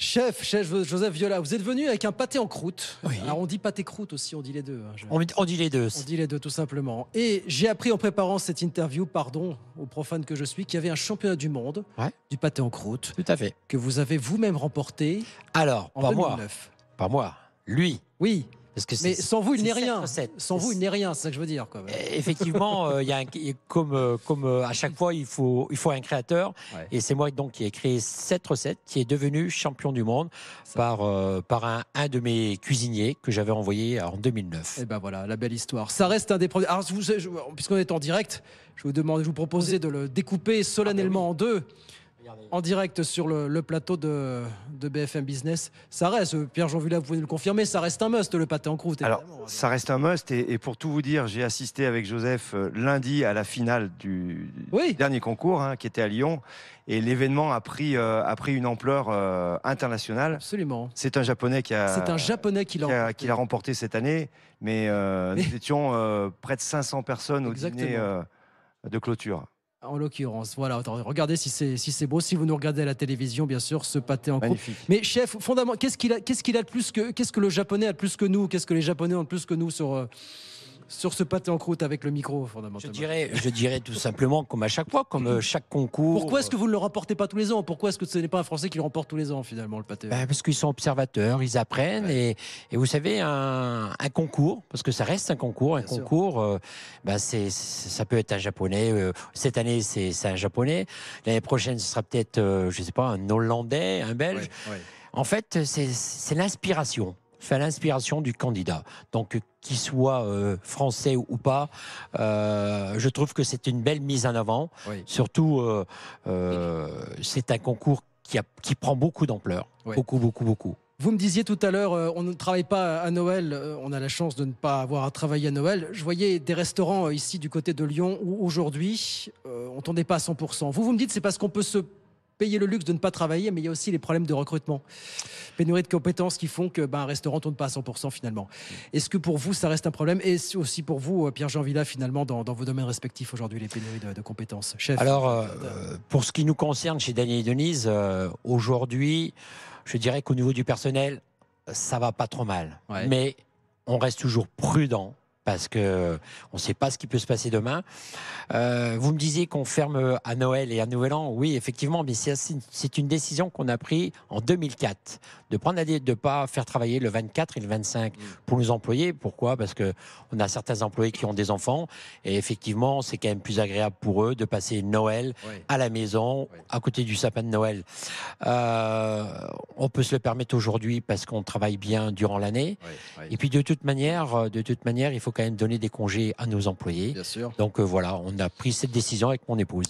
Chef Joseph Viola, vous êtes venu avec un pâté en croûte. Oui. Alors on dit pâté croûte aussi, on dit les deux. On dit les deux. On dit les deux tout simplement. Et j'ai appris en préparant cette interview, pardon au profane que je suis, qu'il y avait un championnat du monde du pâté en croûte Tout à fait. que vous avez vous-même remporté Alors, en pas 2009. Pas moi. Lui. Oui, Parce que mais sans vous il n'est c'est rien. cette recette. Sans vous il n'est rien, c'est ça que je veux dire. Quoi. Effectivement, comme à chaque fois, il faut un créateur. Ouais. Et c'est moi donc qui ai créé cette recette, qui est devenu champion du monde par un de mes cuisiniers que j'avais envoyé en 2009. Et ben voilà, la belle histoire. Ça reste un des produits. Alors, puisqu'on est en direct, je vous proposais de le découper solennellement en deux. En direct sur le plateau de BFM Business. Ça reste, Pierre-Jean Villa, vous pouvez nous le confirmer, ça reste un must, le pâté en croûte. Alors, ça reste un must. Et pour tout vous dire, j'ai assisté avec Joseph lundi à la finale du dernier concours qui était à Lyon. Et l'événement a pris une ampleur internationale. Absolument. C'est un Japonais qui l'a remporté cette année. Mais nous étions près de 500 personnes au dîner de clôture. En l'occurrence, voilà. Attends, regardez si c'est beau. Si vous nous regardez à la télévision, bien sûr, ce pâté en croûte. Mais chef, fondamentalement, qu'est-ce qu'il a de plus qu'est-ce que le Japonais a de plus que nous? Qu'est-ce que les Japonais ont de plus que nous sur ce pâté en croûte avec le micro, fondamentalement? Je dirais tout simplement, comme à chaque fois, comme chaque concours. Pourquoi est-ce que vous ne le remportez pas tous les ans? Pourquoi est-ce que ce n'est pas un Français qui le remporte tous les ans, finalement, le pâté? Parce qu'ils sont observateurs, ils apprennent. Et vous savez, un concours, parce que ça reste un concours, ça peut être un Japonais. Cette année, c'est un Japonais. L'année prochaine, ce sera peut-être, je ne sais pas, un Hollandais, un Belge. En fait, c'est l'inspiration. L'inspiration du candidat. Donc, qu'il soit français ou pas, je trouve que c'est une belle mise en avant. Surtout, c'est un concours qui prend beaucoup d'ampleur. Beaucoup. Vous me disiez tout à l'heure, on ne travaille pas à Noël, on a la chance de ne pas avoir à travailler à Noël. Je voyais des restaurants ici du côté de Lyon où aujourd'hui, on ne tournait pas à 100%. Vous me dites c'est parce qu'on peut se payer le luxe de ne pas travailler, mais il y a aussi les problèmes de recrutement. Pénurie de compétences qui font qu'un restaurant ne tourne pas à 100% finalement. Est-ce que pour vous, ça reste un problème? Et aussi pour vous, Pierre-Jean Villa, finalement, dans vos domaines respectifs aujourd'hui, les pénuries de compétences? Chef. Alors, pour ce qui nous concerne chez Daniel et Denise, aujourd'hui, je dirais qu'au niveau du personnel, ça va pas trop mal. Mais on reste toujours prudent. Parce qu'on ne sait pas ce qui peut se passer demain. Vous me disiez qu'on ferme à Noël et à Nouvel An. Oui, effectivement, mais c'est une décision qu'on a prise en 2004, de ne pas faire travailler le 24 et le 25 pour nos employés. Pourquoi? Parce qu'on a certains employés qui ont des enfants. Et effectivement, c'est quand même plus agréable pour eux de passer Noël à la maison, à côté du sapin de Noël. On peut se le permettre aujourd'hui parce qu'on travaille bien durant l'année. Et puis, de toute manière, il faut quand même donner des congés à nos employés. Bien sûr. Donc voilà, on a pris cette décision avec mon épouse.